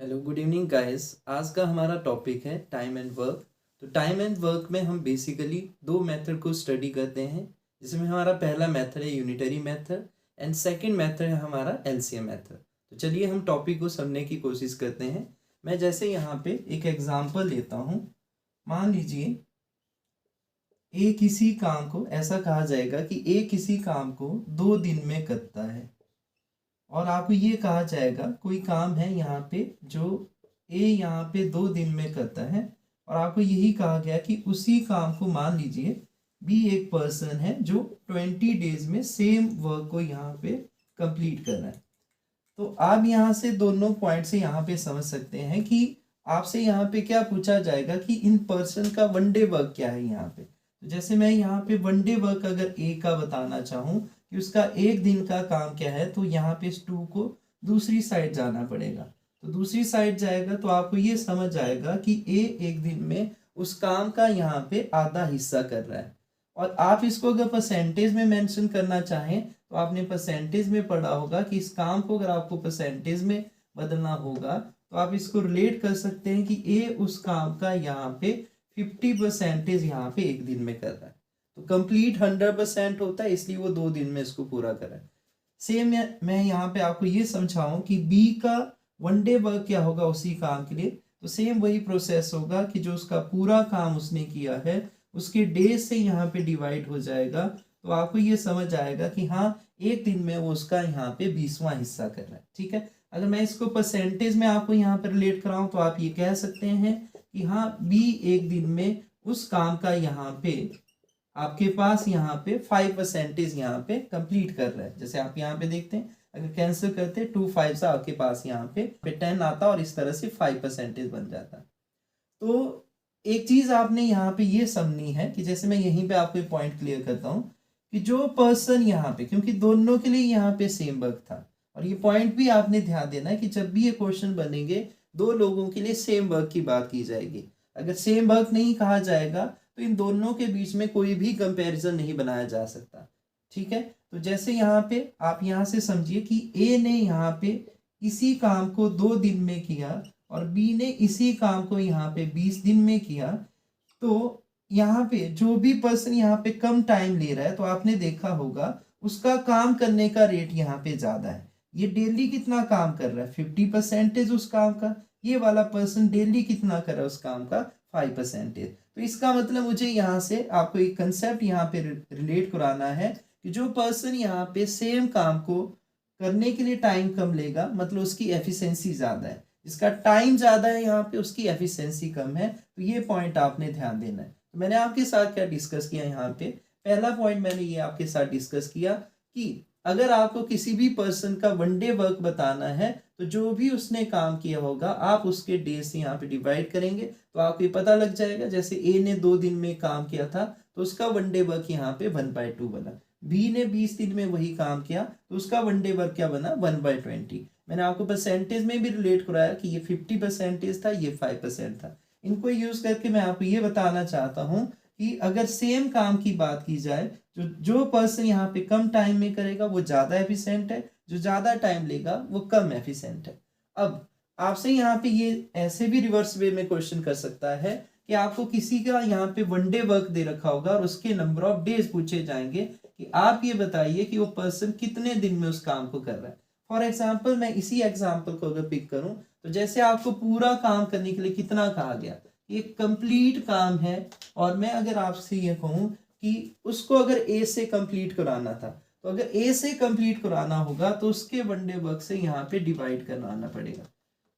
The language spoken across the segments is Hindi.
Hello good evening guys. आज का हमारा टॉपिक है टाइम एंड वर्क। तो टाइम एंड वर्क में हम बेसिकली दो मेथड को स्टडी करते हैं, जिसमें हमारा पहला मेथड है unitary method and second method है हमारा एलसीएम मेथड। तो चलिए हम टॉपिक को समझने की कोशिश करते हैं। मैं जैसे यहाँ पे एक एग्जांपल लेता हूँ। मान लीजिए ए किसी काम को, ऐसा कहा जाएगा कि ए किसी काम को 2 दिन में करता है, और आपको ये कहा जाएगा कोई काम है यहाँ पे जो ए यहाँ पे 2 दिन में करता है, और आपको यही कहा गया कि उसी काम को मान लीजिए बी एक पर्सन है जो 20 डेज में सेम वर्क को यहाँ पे कंप्लीट कर रहा है। तो आप यहाँ से दोनों पॉइंट से यहाँ पे समझ सकते हैं कि आपसे यहाँ पे क्या पूछा जाएगा कि इन पर्सन का वन डे वर्क क्या है यहाँ पे। तो जैसे मैं यहाँ पे वन डे वर्क अगर ए का बताना चाहूँ कि उसका एक दिन का काम क्या है, तो यहाँ पे इस टू को दूसरी साइड जाना पड़ेगा। तो दूसरी साइड जाएगा तो आपको ये समझ आएगा कि ए एक दिन में उस काम का यहाँ पे आधा हिस्सा कर रहा है। और आप इसको अगर परसेंटेज में मेंशन करना चाहें तो आपने परसेंटेज में पढ़ा होगा कि इस काम को अगर आपको परसेंटेज में बदलना होगा तो आप इसको रिलेट कर सकते हैं कि ए उस काम का यहाँ पे 50% यहाँ पे एक दिन में कर रहा है। तो कंप्लीट 100% होता है, इसलिए वो 2 दिन में इसको पूरा कर रहा है। सेम मैं यहाँ पे आपको ये समझाऊं कि बी का वन डे वर्क क्या होगा उसी काम के लिए। तो सेम वही प्रोसेस होगा कि जो उसका पूरा काम उसने किया है उसके डेज से यहाँ पे डिवाइड हो जाएगा। तो आपको ये समझ आएगा कि हाँ, एक दिन में वो उसका यहाँ पे 20वां हिस्सा कर रहा है। ठीक है, अगर मैं इसको परसेंटेज में आपको यहाँ पे रिलेट कराऊं तो आप ये कह सकते हैं कि हाँ, बी एक दिन में उस काम का यहाँ पे आपके पास यहाँ पे 5% यहाँ पे कंप्लीट कर रहा है। जैसे आप यहाँ पे देखते हैं, अगर कैंसिल करते 2 5 से आपके पास यहाँ पे 10 आता और इस तरह से 5% बन जाता। तो एक चीज आपने यहाँ पे ये समझनी है कि जैसे मैं यहीं पे आपको पॉइंट क्लियर करता हूँ कि जो पर्सन यहाँ पे, क्योंकि दोनों के लिए यहाँ पे सेम वर्क था, और ये पॉइंट भी आपने ध्यान देना है कि जब भी ये क्वेश्चन बनेंगे दो लोगों के लिए सेम वर्क की बात की जाएगी। अगर सेम वर्क नहीं कहा जाएगा तो इन दोनों के बीच में कोई भी कंपैरिजन नहीं बनाया जा सकता। ठीक है, तो जैसे यहाँ पे आप यहाँ से समझिए कि ए ने यहाँ पे इसी काम को 2 दिन में किया और बी ने इसी काम को यहाँ पे 20 दिन में किया। तो यहाँ पे जो भी पर्सन यहाँ पे कम टाइम ले रहा है तो आपने देखा होगा उसका काम करने का रेट यहाँ पे ज्यादा है। ये डेली कितना काम कर रहा है, 50% उस काम का। ये वाला पर्सन डेली कितना कर रहा है उस काम का, 5%। तो इसका मतलब मुझे यहाँ से आपको एक कंसेप्ट यहाँ पे रिलेट कराना है कि जो पर्सन यहाँ पे सेम काम को करने के लिए टाइम कम लेगा, मतलब उसकी एफिशिएंसी ज्यादा है। जिसका टाइम ज्यादा है यहाँ पे उसकी एफिशिएंसी कम है। तो ये पॉइंट आपने ध्यान देना है। तो मैंने आपके साथ क्या डिस्कस किया यहाँ पे, पहला पॉइंट मैंने ये आपके साथ डिस्कस किया कि अगर आपको किसी भी पर्सन का वन डे वर्क बताना है तो जो भी उसने काम किया होगा आप उसके डे से यहाँ पे डिवाइड करेंगे तो आपको ये पता लग जाएगा। जैसे ए ने 2 दिन में काम किया था तो उसका वन डे वर्क यहाँ पे 1/2 बना। बी ने 20 दिन में वही काम किया तो उसका वन डे वर्क क्या बना, 1/20। मैंने आपको परसेंटेज में भी रिलेट कराया कि ये 50% था, ये 5% था। इनको यूज करके मैं आपको ये बताना चाहता हूँ कि अगर सेम काम की बात की जाए, जो पर्सन यहाँ पे कम टाइम में करेगा वो ज्यादा एफिशिएंट है, जो ज्यादा टाइम लेगा वो कम एफिशिएंट है। अब आपसे यहाँ पे ये ऐसे भी रिवर्स वे में क्वेश्चन कर सकता है कि आपको किसी का यहाँ पे वन डे वर्क दे रखा होगा और उसके नंबर ऑफ डेज पूछे जाएंगे कि आप ये बताइए कि वो पर्सन कितने दिन में उस काम को कर रहा है। फॉर एग्जाम्पल मैं इसी एग्जाम्पल को अगर पिक करूं तो जैसे आपको पूरा काम करने के लिए कितना कहा गया, ये कंप्लीट काम है, और मैं अगर आपसे ये कहूं कि उसको अगर ए से कंप्लीट कराना था तो अगर ए से कंप्लीट कराना होगा तो उसके वन डे वर्क से यहाँ पे डिवाइड करवाना पड़ेगा।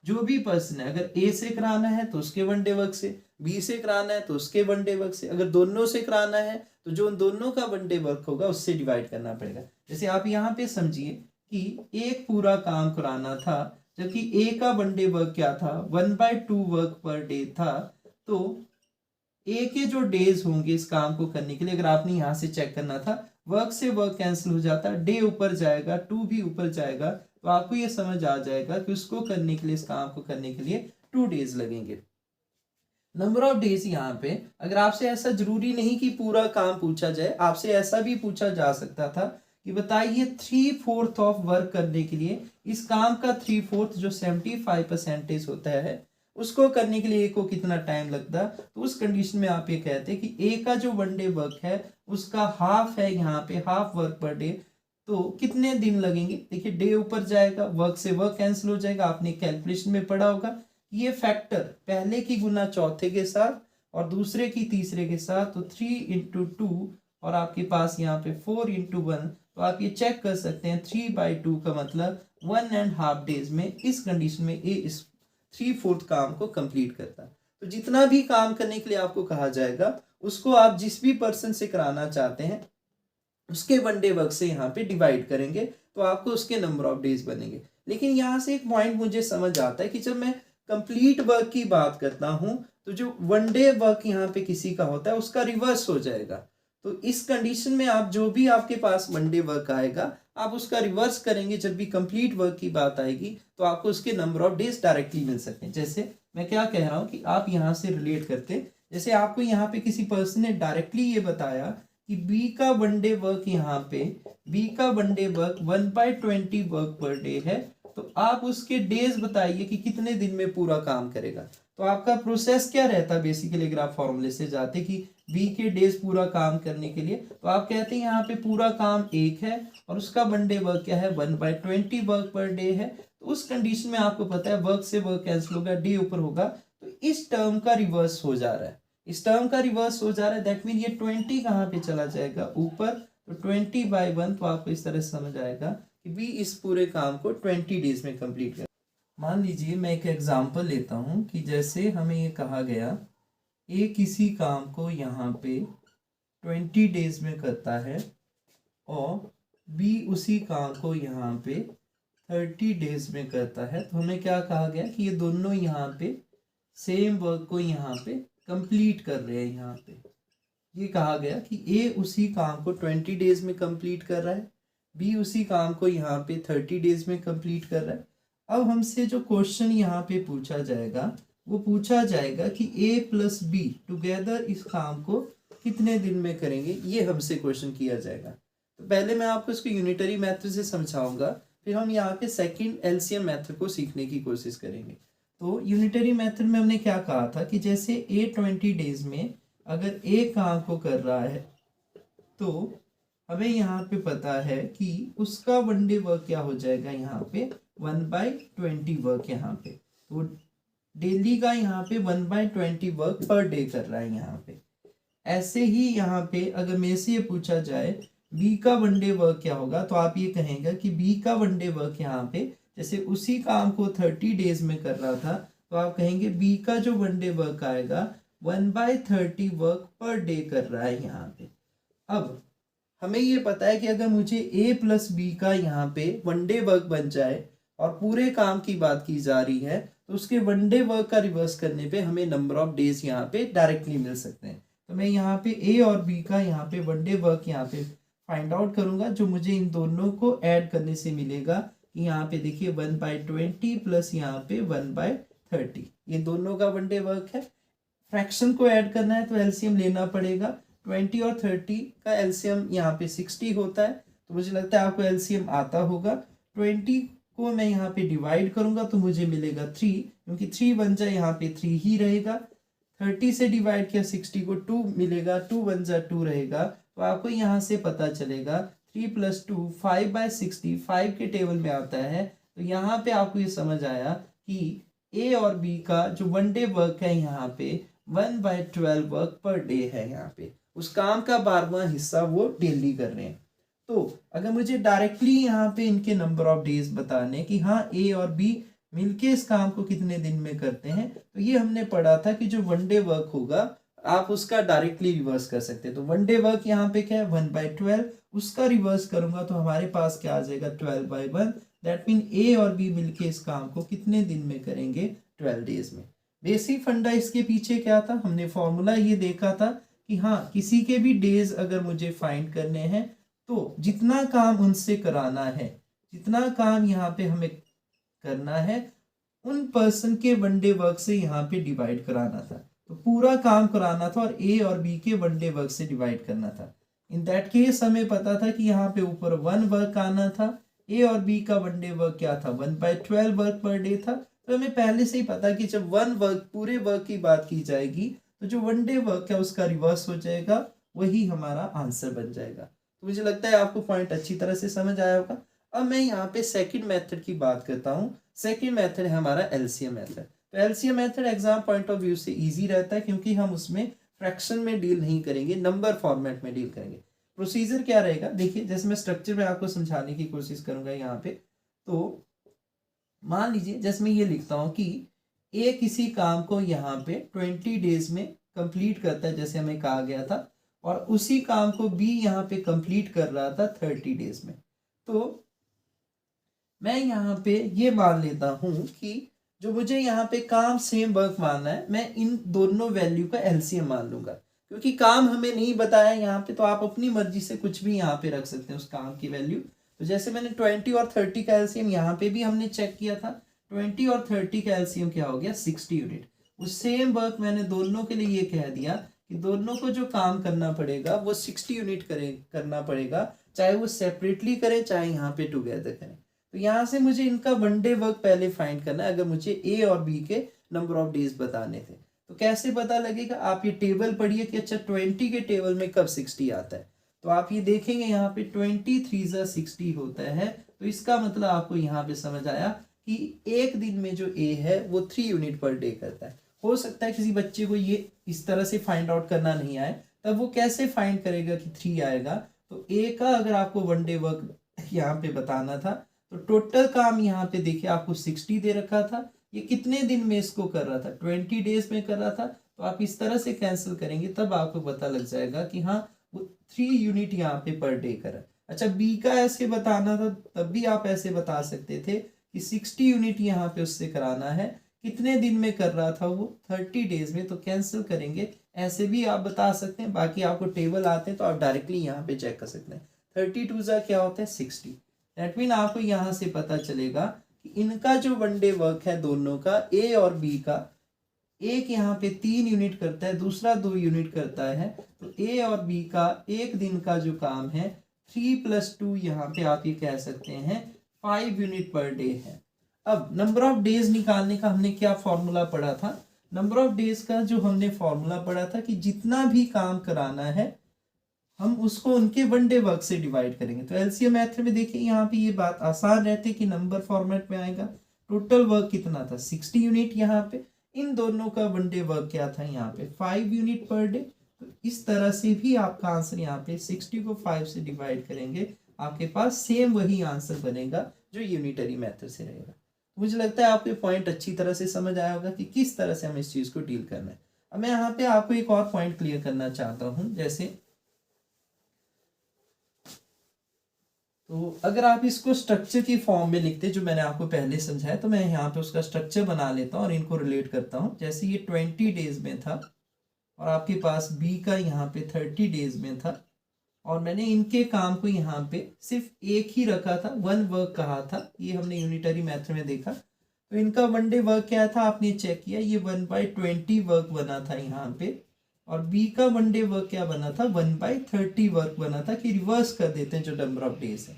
जो भी पर्सन है, अगर ए से कराना है तो उसके वन डे वर्क से, बी से कराना है तो उसके वन डे वर्क से, अगर दोनों से कराना है तो जो उन दोनों का वन डे वर्क होगा उससे डिवाइड करना पड़ेगा। जैसे आप यहाँ पे समझिए कि एक पूरा काम कराना था, जबकि ए का वन डे वर्क क्या था, 1/2 वर्क पर डे था। तो ए के जो डेज होंगे इस काम को करने के लिए, अगर आपने यहाँ से चेक करना था, वर्क से वर्क कैंसिल हो जाता, डे ऊपर जाएगा, 2 भी ऊपर जाएगा, तो आपको ये समझ आ जाएगा कि उसको करने के लिए, इस काम को करने के लिए 2 डेज लगेंगे। नंबर ऑफ डेज यहाँ पे अगर आपसे ऐसा जरूरी नहीं कि पूरा काम पूछा जाए, आपसे ऐसा भी पूछा जा सकता था कि बताइए 3/4 ऑफ वर्क करने के लिए इस काम का 3/4 जो 75% होता है उसको करने के लिए ए को कितना टाइम लगता, तो उस कंडीशन में आप ये कहते हैं कि ए का जो 1 डे वर्क है उसका हाफ है, यहाँ पे हाफ वर्क पर डे, तो कितने दिन लगेंगे। देखिए डे ऊपर जाएगा, वर्क से वर्क कैंसिल हो जाएगा, आपने कैलकुलेशन में पढ़ा होगा ये फैक्टर पहले की गुना चौथे के साथ और दूसरे की तीसरे के साथ, तो 3 × 2 और आपके पास यहाँ पे 4 × 1, तो आप ये चेक कर सकते हैं 3/2 का मतलब 1.5 डेज में इस कंडीशन में ए इस 3/4 काम को कंप्लीट करता है। तो जितना भी काम करने के लिए आपको कहा जाएगा उसको आप जिस भी पर्सन से कराना चाहते हैं उसके 1 डे वर्क से यहाँ पे डिवाइड करेंगे तो आपको उसके नंबर ऑफ डेज बनेंगे। लेकिन यहाँ से एक पॉइंट मुझे समझ आता है कि जब मैं कंप्लीट वर्क की बात करता हूँ तो जो 1 डे वर्क यहाँ पे किसी का होता है उसका रिवर्स हो जाएगा। तो इस कंडीशन में आप जो भी आपके पास 1 डे वर्क आएगा आप उसका रिवर्स करेंगे, जब भी कंप्लीट वर्क की बात आएगी तो आपको उसके नंबर ऑफ डेज डायरेक्टली मिल सकते हैं। जैसे मैं क्या कह रहा हूँ कि आप यहाँ से रिलेट करते हैं, जैसे आपको यहाँ पे किसी पर्सन ने डायरेक्टली ये बताया कि बी का 1 डे वर्क यहाँ पे बी का 1 day work 1/20 work per day है, तो आप उसके डेज बताइए कि कितने दिन में पूरा काम करेगा। तो आपका प्रोसेस क्या रहता है बेसिकली, अगर आप फॉर्मूले से जाते कि बी के डेज पूरा काम करने के लिए, तो आप कहते हैं यहाँ पे पूरा काम 1 है और उसका 1 डे वर्क क्या है 1/20 वर्क पर डे है। तो उस कंडीशन में आपको पता है वर्क से वर्क कैंसिल होगा, डे ऊपर होगा, तो इस टर्म का रिवर्स हो जा रहा है, इस टर्म का रिवर्स हो जा रहा है। दैट मीन ये 20 कहाँ पे चला जाएगा ऊपर, तो 20/1, तो आपको इस तरह समझ आएगा कि भी इस पूरे काम को 20 डेज में कंप्लीट कर। मान लीजिए मैं एक एग्जांपल लेता हूँ कि जैसे हमें ये कहा गया ए किसी काम को यहाँ पे 20 डेज में करता है और बी उसी काम को यहाँ पे 30 डेज में करता है, तो हमें क्या कहा गया कि ये दोनों यहाँ पे सेम वर्क को यहाँ पे कंप्लीट कर रहे हैं। यहाँ पे ये कहा गया कि ए उसी काम को 20 डेज में कंप्लीट कर रहा है, बी उसी काम को यहाँ पे 30 डेज में कंप्लीट कर रहा है। अब हमसे जो क्वेश्चन यहाँ पे पूछा जाएगा वो पूछा जाएगा कि ए प्लस बी टुगेदर इस काम को कितने दिन में करेंगे, ये हमसे क्वेश्चन किया जाएगा। तो पहले मैं आपको इसको यूनिटरी मेथड से समझाऊंगा, फिर हम यहाँ पे सेकंड एलसीएम मेथड को सीखने की कोशिश करेंगे। तो यूनिटरी मेथड में हमने क्या कहा था कि जैसे ए 20 डेज में अगर ए काम को कर रहा है तो हमें यहाँ पे पता है कि उसका 1 डे वर्क क्या हो जाएगा यहाँ पे 1/20 वर्क, यहाँ पे तो डेली का यहाँ पे 1/20 वर्क पर डे कर रहा है यहाँ पे। ऐसे ही यहाँ पे अगर मेरे से ये पूछा जाए बी का 1 डे वर्क क्या होगा, तो आप ये कहेंगे कि बी का 1 डे वर्क यहाँ पे जैसे उसी काम को 30 डेज में कर रहा था, तो आप कहेंगे बी का जो 1 डे वर्क आएगा 1/30 वर्क पर डे कर रहा है यहाँ पे। अब हमें ये पता है कि अगर मुझे ए प्लस बी का यहाँ पे 1 डे वर्क बन जाए और पूरे काम की बात की जा रही है तो उसके 1 डे वर्क का रिवर्स करने पे हमें नंबर ऑफ डेज यहाँ पे डायरेक्टली मिल सकते हैं। तो मैं यहाँ पे ए और बी का यहाँ पे 1 डे वर्क यहाँ पे फाइंड आउट करूंगा, जो मुझे इन दोनों को ऐड करने से मिलेगा कि यहाँ पे देखिए 1/20 प्लस यहाँ पे 1/30, ये दोनों का 1 डे वर्क है। फ्रैक्शन को ऐड करना है तो एलसीएम लेना पड़ेगा, 20 और 30 का एलसीएम यहाँ पे 60 होता है, तो मुझे लगता है आपको एलसीएम आता होगा। 20 को मैं यहाँ पे डिवाइड करूंगा तो मुझे मिलेगा 3, क्योंकि 3 बन जाए यहाँ पे 3 ही रहेगा। 30 से डिवाइड किया 60 को 2 मिलेगा, 2 बन जाए 2 रहेगा, तो आपको यहाँ से पता चलेगा 3 + 2 5/60 5 के टेबल में आता है। तो यहाँ पे आपको ये समझ आया कि ए और बी का जो 1 डे वर्क है यहाँ पे 1/12 वर्क पर डे है, यहाँ पे उस काम का 12वां हिस्सा वो डेली कर रहे हैं। तो अगर मुझे डायरेक्टली यहाँ पे इनके नंबर ऑफ डेज बताने कि हाँ ए और बी मिलके इस काम को कितने दिन में करते हैं, तो ये हमने पढ़ा था कि जो 1 डे वर्क होगा आप उसका डायरेक्टली रिवर्स कर सकते हैं। तो 1 डे वर्क यहाँ पे क्या है 1/12, उसका रिवर्स करूंगा तो हमारे पास क्या आ जाएगा 12/1। दैट मीन ए और बी मिलके इस काम को कितने दिन में करेंगे 12 डेज में। बेसिक फंडा इसके पीछे क्या था, हमने फॉर्मूला ये देखा था कि हाँ किसी के भी डेज अगर मुझे फाइंड करने हैं तो जितना काम उनसे कराना है, जितना काम यहाँ पे हमें करना है उन पर्सन के 1 डे वर्क से यहाँ पे डिवाइड कराना था। तो पूरा काम कराना था और ए और बी के 1 डे वर्क से डिवाइड करना था। इन दैट केस हमें पता था कि यहाँ पे ऊपर 1 वर्क आना था, ए और बी का वन डे वर्क क्या था, 1/12 वर्क पर डे था। तो हमें पहले से ही पता कि जब पूरे वर्क की बात की जाएगी तो जो वन डे वर्क है उसका रिवर्स हो जाएगा, वही हमारा आंसर बन जाएगा। तो मुझे लगता है आपको पॉइंट अच्छी तरह से समझ आया होगा। अब मैं यहाँ पे सेकंड मेथड की बात करता हूँ। सेकंड मेथड है हमारा एलसीएम मेथड। तो LCM method exam point of view से इजी रहता है, क्योंकि हम उसमें फ्रैक्शन में डील नहीं करेंगे, नंबर फॉर्मेट में डील करेंगे। प्रोसीजर क्या रहेगा, देखिए जैसे मैं स्ट्रक्चर में आपको समझाने की कोशिश करूंगा यहाँ पे। तो मान लीजिए जैसे मैं ये लिखता हूँ कि ए किसी काम को यहाँ पे 20 डेज में कंप्लीट करता है, जैसे हमें कहा गया था, और उसी काम को बी यहाँ पे कंप्लीट कर रहा था 30 डेज में। तो मैं यहाँ पे ये मान लेता हूँ कि जो मुझे यहाँ पे काम सेम वर्क मानना है, मैं इन दोनों वैल्यू का एलसीएम मान लूंगा, क्योंकि काम हमें नहीं बताया यहाँ पे, तो आप अपनी मर्जी से कुछ भी यहाँ पे रख सकते हैं उस काम की वैल्यू। तो जैसे मैंने 20 और 30 का एलसीएम यहाँ पे भी हमने चेक किया था, 20 और 30 का एलसीएम क्या हो गया, 60 यूनिट। उस सेम वर्क मैंने दोनों के लिए ये कह दिया कि दोनों को जो काम करना पड़ेगा वो 60 यूनिट करना पड़ेगा, चाहे वो सेपरेटली करें चाहे यहाँ पे टुगेदर करें। तो यहाँ से मुझे इनका वन डे वर्क पहले फाइंड करना है, अगर मुझे ए और बी के नंबर ऑफ डेज बताने थे। तो कैसे पता लगेगा, आप ये टेबल पढ़िए कि अच्छा 20 के टेबल में कब 60 आता है। तो आप ये देखेंगे यहाँ पे 23 होता है। तो इसका मतलब आपको यहाँ पे समझ आया कि एक दिन में जो ए है वो 3 यूनिट पर डे करता है। हो सकता है किसी बच्चे को ये इस तरह से फाइंड आउट करना नहीं आए, तब वो कैसे फाइंड करेगा कि 3 आएगा। तो ए का अगर आपको वन डे वर्क यहाँ पे बताना था, तो टोटल काम यहाँ पे देखिए आपको 60 दे रखा था, ये कितने दिन में इसको कर रहा था, 20 डेज में कर रहा था। तो आप इस तरह से कैंसिल करेंगे तब आपको पता लग जाएगा कि हाँ वो 3 यूनिट यहाँ पे पर डे कर रहा है। अच्छा बी का ऐसे बताना था, तब भी आप ऐसे बता सकते थे कि 60 यूनिट यहाँ पे उससे कराना है, कितने दिन में कर रहा था वो, 30 डेज में। तो कैंसिल करेंगे, ऐसे भी आप बता सकते हैं। बाकी आपको टेबल आते हैं तो आप डायरेक्टली यहाँ पे चेक कर सकते हैं। 32 क्या होता है, 60। दैट मीन आपको यहाँ से पता चलेगा कि इनका जो वन डे वर्क है दोनों का, ए और बी का, एक यहाँ पे 3 यूनिट करता है, दूसरा 2 यूनिट करता है। तो ए और बी का एक दिन का जो काम है 3 + 2, यहाँ पे आप ये कह सकते हैं 5 यूनिट पर डे है। अब नंबर ऑफ डेज निकालने का हमने क्या फॉर्मूला पढ़ा था, नंबर ऑफ डेज का जो हमने फॉर्मूला पढ़ा था कि जितना भी काम कराना है हम उसको उनके वन डे वर्क से डिवाइड करेंगे। तो एलसीएम मेथड में देखिए यहाँ पे ये बात आसान रहती है कि नंबर फॉर्मेट में आएगा। टोटल वर्क कितना था, 60 यूनिट। यहाँ पे इन दोनों का वन डे वर्क क्या था, यहाँ पे 5 यूनिट पर डे। तो इस तरह से भी आपका आंसर यहाँ पे 60 को 5 से डिवाइड करेंगे, आपके पास सेम वही आंसर बनेगा जो यूनिटरी मेथड से रहेगा। मुझे लगता है आपको ये पॉइंट अच्छी तरह से समझ आया होगा कि किस तरह से हमें इस चीज को डील करना है। अब मैं यहाँ पे आपको एक और पॉइंट क्लियर करना चाहता हूँ। जैसे तो अगर आप इसको स्ट्रक्चर की फॉर्म में लिखते जो मैंने आपको पहले समझाया, तो मैं यहाँ पे उसका स्ट्रक्चर बना लेता हूँ और इनको रिलेट करता हूँ। जैसे ये 20 डेज में था और आपके पास बी का यहाँ पे 30 डेज में था, और मैंने इनके काम को यहाँ पे सिर्फ एक ही रखा था, वन वर्क कहा था। ये हमने यूनिटरी मेथड में देखा। तो इनका वन डे वर्क क्या था, आपने चेक किया, ये 1/20 वर्क बना था यहाँ पे। और बी का वन डे वर्क क्या बना था, 1/30 वर्क बना था। कि रिवर्स कर देते हैं जो नंबर ऑफ डेज है,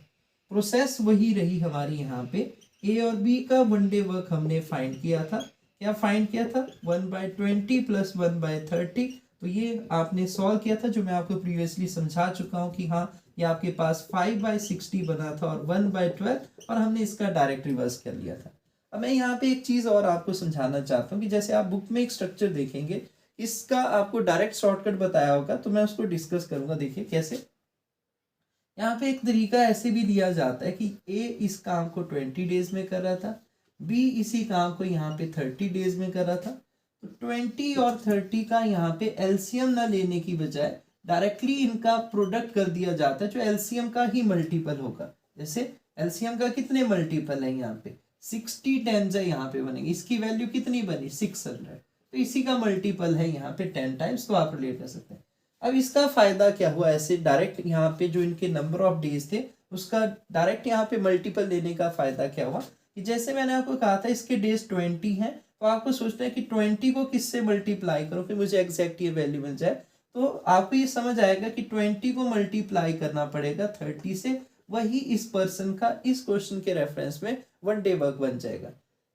प्रोसेस वही रही हमारी यहाँ पे। ए और बी का वन डे वर्क हमने फाइंड किया था, क्या फाइंड किया था, 1/20 + 1/30। तो ये आपने सॉल्व किया था, जो मैं आपको प्रीवियसली समझा चुका हूँ कि हाँ ये आपके पास 5/60 बना था और 1/12, और हमने इसका डायरेक्ट रिवर्स कर लिया था। अब मैं यहाँ पे एक चीज और आपको समझाना चाहता हूँ कि जैसे आप बुक में एक स्ट्रक्चर देखेंगे, इसका आपको डायरेक्ट शॉर्टकट बताया होगा, तो मैं उसको डिस्कस करूंगा। देखिए कैसे, यहाँ पे एक तरीका ऐसे भी दिया जाता है कि ए इस काम को 20 डेज में कर रहा था, बी इसी काम को यहाँ पे 30 डेज में कर रहा था। तो 20 और 30 का यहाँ पे एलसीएम ना लेने की बजाय डायरेक्टली इनका प्रोडक्ट कर दिया जाता है, जो एलसीएम का ही मल्टीपल होगा। जैसे एलसीएम का कितने मल्टीपल है, यहाँ पे 60 10 यहाँ पे बनेगी, इसकी वैल्यू कितनी बनी, 600। तो इसी का मल्टीपल है यहाँ पे 10 टाइम्स। तो आप रिलेट कर सकते हैं। अब इसका फायदा क्या हुआ, ऐसे डायरेक्ट यहाँ पे जो इनके नंबर ऑफ डेज थे उसका डायरेक्ट यहाँ पे मल्टीपल लेने का फायदा क्या हुआ, कि जैसे मैंने आपको कहा था इसके डेज 20 हैं, तो आपको सोचना है कि 20 को किससे मल्टीप्लाई करो कि मुझे एग्जैक्ट ये वैल्यू मिल जाए। तो आपको ये समझ आएगा कि 20 को मल्टीप्लाई करना पड़ेगा 30 से, वही इस पर्सन का इस क्वेश्चन के रेफरेंस में 1 डे वर्क बन जाएगा।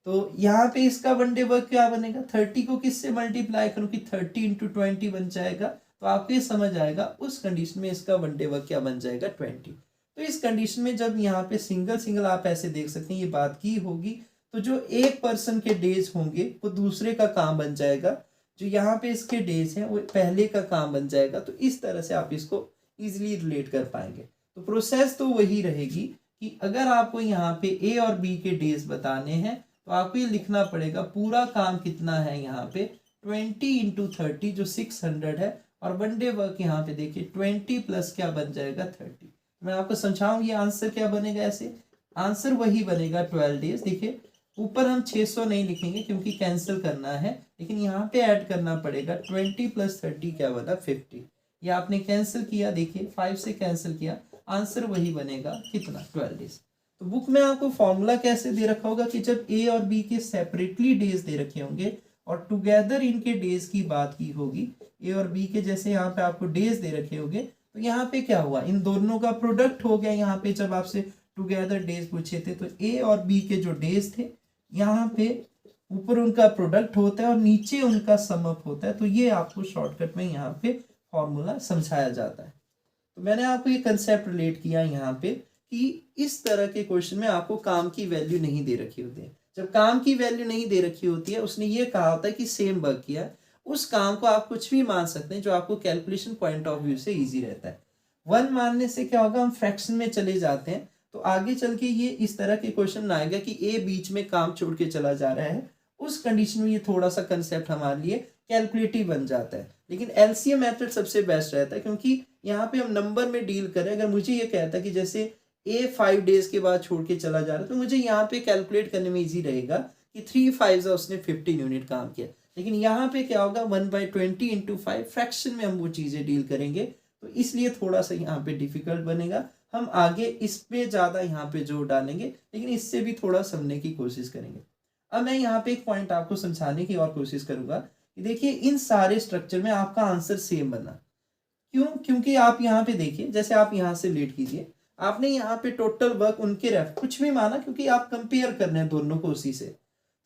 तो यहाँ पे इसका 1 डे वर्क क्या बनेगा, 30 को किससे मल्टीप्लाई करूँ कि 30 इंटू 20 बन जाएगा। तो आपको ये समझ आएगा उस कंडीशन में इसका 1 डे वर्क क्या बन जाएगा, 20। तो इस कंडीशन में जब यहाँ पे सिंगल सिंगल आप ऐसे देख सकते हैं ये बात की होगी, तो जो एक पर्सन के डेज होंगे वो दूसरे का काम बन जाएगा, जो यहाँ पे इसके डेज हैं वो पहले का काम बन जाएगा। तो इस तरह से आप इसको इजीली रिलेट कर पाएंगे। तो प्रोसेस तो वही रहेगी कि अगर आपको यहाँ पे ए और बी के डेज बताने हैं तो आपको ये लिखना पड़ेगा पूरा काम कितना है, यहाँ पे 20 इंटू 30 जो 600 है, और 1 डे वर्क यहाँ पे देखिए 20 प्लस क्या बन जाएगा 30। मैं आपको समझाऊं ये आंसर क्या बनेगा, ऐसे आंसर वही बनेगा 12 डेज। देखिए ऊपर हम 600 नहीं लिखेंगे क्योंकि कैंसिल करना है, लेकिन यहाँ पे ऐड करना पड़ेगा 20 प्लस 30 क्या बना 50। ये आपने कैंसिल किया, देखिए 5 से कैंसिल किया, आंसर वही बनेगा कितना 12 डेज। तो बुक में आपको फॉर्मूला कैसे दे रखा होगा कि जब ए और बी के सेपरेटली डेज दे रखे होंगे और टुगेदर इनके डेज की बात की होगी, ए और बी के जैसे यहाँ पे आपको डेज दे रखे होंगे, तो यहाँ पे क्या हुआ, इन दोनों का प्रोडक्ट हो गया। यहाँ पे जब आपसे टुगेदर डेज पूछे थे तो ए और बी के जो डेज थे यहाँ पे ऊपर उनका प्रोडक्ट होता है और नीचे उनका सम अप होता है। तो ये आपको शॉर्टकट में यहाँ पे फॉर्मूला समझाया जाता है। तो मैंने आपको ये कंसेप्ट रिलेट किया यहाँ पे कि इस तरह के क्वेश्चन में आपको काम की वैल्यू नहीं दे रखी होती है। जब काम की वैल्यू नहीं दे रखी होती है, उसने ये कहा होता है कि सेम वर्क किया, उस काम को आप कुछ भी मान सकते हैं जो आपको कैलकुलेशन पॉइंट ऑफ व्यू से इजी रहता है। 1 मानने से क्या होगा, हम फ्रैक्शन में चले जाते हैं तो आगे चल के ये इस तरह के क्वेश्चन आएगा कि ए बीच में काम छोड़ के चला जा रहा है, उस कंडीशन में ये थोड़ा सा कंसेप्ट हमारे लिए कैलकुलेटिव बन जाता है। लेकिन एलसीएम मेथड सबसे बेस्ट रहता है क्योंकि यहाँ पे हम नंबर में डील करें। अगर मुझे ये कहता है कि जैसे ए 5 डेज के बाद छोड़ के चला जा रहा है, तो मुझे यहाँ पे कैलकुलेट करने में इजी रहेगा कि 3 5 उसने 15 यूनिट काम किया। लेकिन यहाँ पे क्या होगा, 1/20 इंटू 5 फ्रैक्शन में हम वो चीजें डील करेंगे, तो इसलिए थोड़ा सा यहाँ पे डिफिकल्ट बनेगा। हम आगे इस पे ज्यादा यहाँ पे जोर डालेंगे, लेकिन इससे भी थोड़ा समझने की कोशिश करेंगे। अब मैं यहाँ पे एक पॉइंट आपको समझाने की और कोशिश करूंगा कि देखिए इन सारे स्ट्रक्चर में आपका आंसर सेम बना। क्यों? क्योंकि आप यहाँ पे देखिए, जैसे आप यहाँ से लीड कीजिए, आपने यहाँ पे टोटल वर्क उनके रेफ कुछ भी माना क्योंकि आप कंपेयर कर रहे हैं दोनों को उसी से।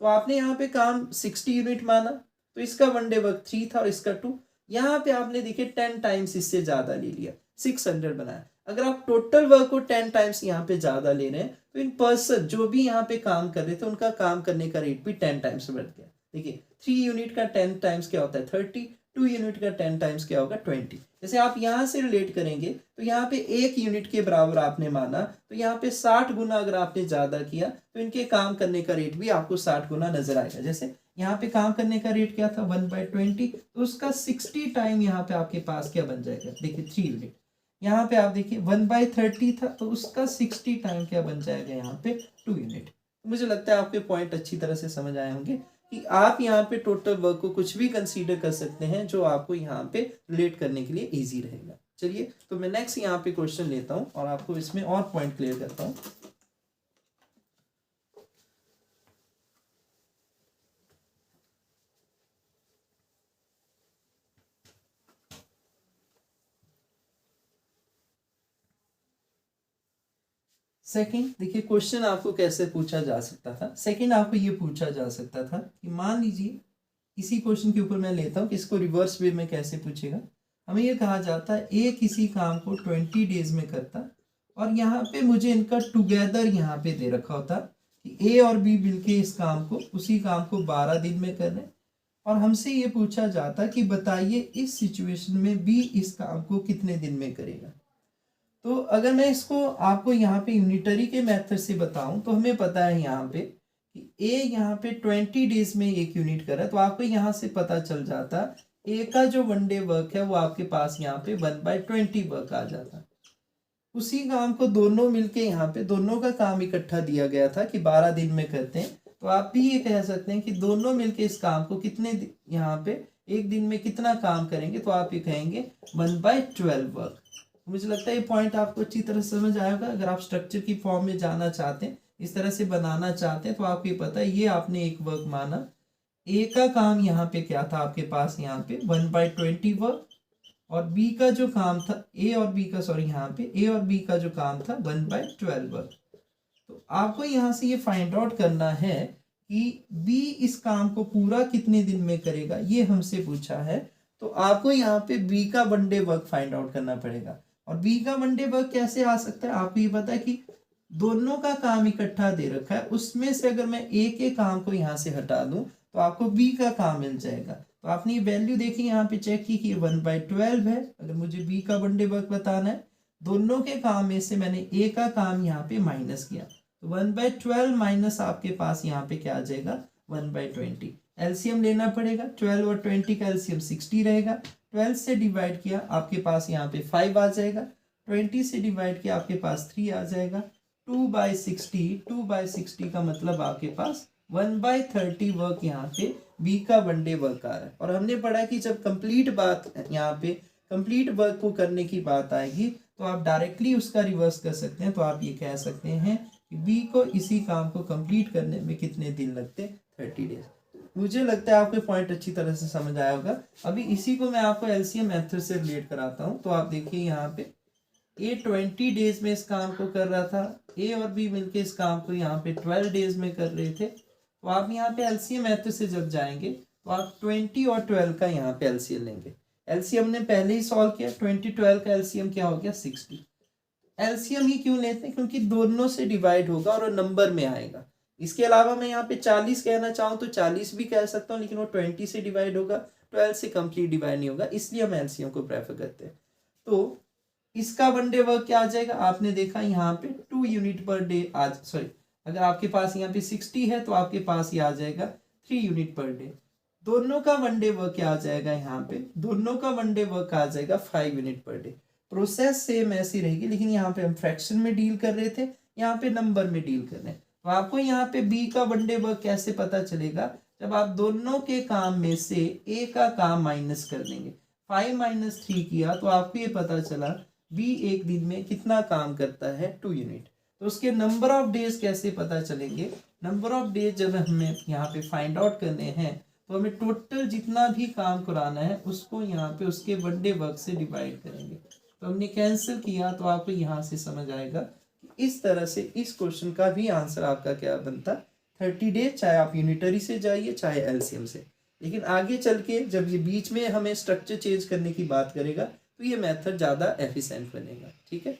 तो आपने यहाँ पे काम 60 यूनिट माना, तो इसका 1 डे वर्क 3 था और इसका 2। यहाँ पे आपने देखिए 10 टाइम्स इससे ज्यादा ले लिया, 600 बनाया। अगर आप टोटल वर्क को 10 टाइम्स यहाँ पे ज्यादा ले रहे हैं तो इन पर्सन जो भी यहाँ पे काम कर रहे थे उनका काम करने का रेट भी 10 टाइम्स बढ़ गया। देखिए 3 यूनिट का 10 टाइम्स क्या होता है 30, 2 यूनिट का 10 टाइम्स क्या होगा 20। जैसे आप यहाँ से रिलेट करेंगे तो यहाँ पे 1 यूनिट के बराबर आपने माना, तो यहाँ पे 60 गुना अगर आपने ज्यादा किया तो इनके काम करने का रेट भी आपको 60 गुना नजर आएगा। जैसे यहाँ पे काम करने का रेट क्या था 1/20, तो उसका 60 टाइम यहाँ पे आपके पास क्या बन जाएगा, देखिए 3 यूनिट। यहाँ पे आप देखिए 1/30 था तो उसका 60 टाइम क्या बन जाएगा यहाँ पे 2 यूनिट। मुझे लगता है आपके पॉइंट अच्छी तरह से समझ आए होंगे कि आप यहाँ पे टोटल वर्क को कुछ भी कंसीडर कर सकते हैं जो आपको यहाँ पे रिलेट करने के लिए इजी रहेगा। चलिए तो मैं नेक्स्ट यहाँ पे क्वेश्चन लेता हूँ और आपको इसमें और पॉइंट क्लियर करता हूँ। सेकंड देखिए क्वेश्चन आपको कैसे पूछा जा सकता था। सेकंड आपको ये पूछा जा सकता था कि मान लीजिए इसी क्वेश्चन के ऊपर मैं लेता हूँ कि इसको रिवर्स वे में कैसे पूछेगा। हमें ये कहा जाता है ए किसी काम को 20 डेज में करता और यहाँ पे मुझे इनका टुगेदर यहाँ पे दे रखा होता कि ए और बी मिलके इस काम को उसी काम को 12 दिन में कर रहे हैं, और हमसे ये पूछा जाता कि बताइए इस सिचुएशन में बी इस काम को कितने दिन में करेगा। तो अगर मैं इसको आपको यहाँ पे यूनिटरी के मेथड से बताऊं तो हमें पता है यहाँ पे कि ए यहाँ पे 20 डेज में 1 यूनिट कर रहा है, तो आपको यहाँ से पता चल जाता ए का जो 1 डे वर्क है वो आपके पास यहाँ पे 1/20 वर्क आ जाता। उसी काम को दोनों मिलके यहाँ पे दोनों का काम इकट्ठा दिया गया था कि 12 दिन में करते हैं, तो आप भी ये कह सकते हैं कि दोनों मिलके इस काम को कितने यहाँ पे 1 दिन में कितना काम करेंगे, तो आप ये कहेंगे 1/12 वर्क। मुझे लगता है ये पॉइंट आपको अच्छी तरह समझ आएगा। अगर आप स्ट्रक्चर की फॉर्म में जाना चाहते हैं, इस तरह से बनाना चाहते हैं, तो आपको ये पता है ये आपने एक वर्क माना, ए का काम यहाँ पे क्या था आपके पास यहाँ पे 1/20 वर्क, और बी का जो काम था ए और बी का, सॉरी यहाँ पे ए और बी का जो काम था 1/12 वर्क। तो आपको यहाँ से ये फाइंड आउट करना है कि बी इस काम को पूरा कितने दिन में करेगा, ये हमसे पूछा है। तो आपको यहाँ पे बी का one day work find out करना पड़ेगा। और बी का वन डे वर्क कैसे आ सकता है, आपको ये पता है कि दोनों का काम इकट्ठा दे रखा है, उसमें से अगर मैं ए के काम को यहाँ से हटा दूं तो आपको बी का काम मिल जाएगा। तो आपने ये वैल्यू देखी यहाँ पे चेक की कि 1/12 है। अगर मुझे बी का वन डे वर्क बताना है, दोनों के काम में से मैंने ए का काम यहाँ पे माइनस किया, तो 1/12 माइनस आपके पास यहाँ पे क्या आ जाएगा 1/20। एलसीएम लेना पड़ेगा, 12 और 20 का एलसीएम 60 रहेगा। 12 से डिवाइड किया आपके पास यहाँ पे 5 आ जाएगा, 20 से डिवाइड किया आपके पास 3 आ जाएगा। 2/60 का मतलब आपके पास 1/30 वर्क यहाँ पे बी का वन डे वर्क आ रहा है। और हमने पढ़ा कि जब कंप्लीट बात यहाँ पे कंप्लीट वर्क को करने की बात आएगी तो आप डायरेक्टली उसका रिवर्स कर सकते हैं। तो आप ये कह सकते हैं कि बी को इसी काम को कंप्लीट करने में कितने दिन लगते, 30 डेज। मुझे लगता है आपको पॉइंट अच्छी तरह से समझ आया होगा। अभी इसी को मैं आपको एलसीएम मेथड से रिलेट कराता हूँ। तो आप देखिए यहाँ पे ए 20 डेज में इस काम को कर रहा था, ए और बी मिलके इस काम को यहाँ पे 12 डेज में कर रहे थे। तो आप यहाँ पे एलसीएम मेथड से जब जाएंगे तो आप 20 और 12 का यहाँ पे एलसीएम लेंगे। एलसीएम ने पहले ही सॉल्व किया, 20-12 का एलसीएम क्या हो गया 60। एलसीएम ही क्यों लेते हैं, क्योंकि दोनों से डिवाइड होगा और नंबर में आएगा। इसके अलावा मैं यहाँ पे 40 कहना चाहूँ तो 40 भी कह सकता हूँ, लेकिन वो 20 से डिवाइड होगा, 12 से कंप्लीट डिवाइड नहीं होगा, इसलिए हम एलसीएम को प्रेफर करते हैं। तो इसका वन डे वर्क क्या आ जाएगा, आपने देखा यहाँ पे 2 यूनिट पर डे आज, सॉरी अगर आपके पास यहाँ पे 60 है तो आपके पास ये आ जाएगा 3 यूनिट पर डे। दोनों का वन डे वर्क क्या आ जाएगा, यहाँ पे दोनों का वन डे वर्क आ जाएगा 5 unit per day. Process same ऐसी रहेगी, लेकिन यहाँ पे हम फ्रैक्शन में डील कर रहे थे, यहाँ पे नंबर में डील कर रहे हैं। तो आपको यहाँ पे बी का वन डे वर्क कैसे पता चलेगा, जब आप दोनों के काम में से ए का काम माइनस कर देंगे। 5 - 3 किया तो आपको ये पता चला बी एक दिन में कितना काम करता है, 2 यूनिट। तो उसके नंबर ऑफ डेज कैसे पता चलेंगे, नंबर ऑफ डेज जब हमें यहाँ पे फाइंड आउट करने हैं तो हमें टोटल जितना भी काम कराना है उसको यहाँ पे उसके वन डे वर्क से डिवाइड करेंगे। तो हमने कैंसिल किया तो आपको यहाँ से समझ आएगा कि इस तरह से इस क्वेश्चन का भी आंसर आपका क्या बनता, 30 डेज, चाहे आप यूनिटरी से जाइए चाहे एलसीएम से। लेकिन आगे चल के जब ये बीच में हमें स्ट्रक्चर चेंज करने की बात करेगा तो ये मेथड ज़्यादा एफिशिएंट बनेगा। ठीक है।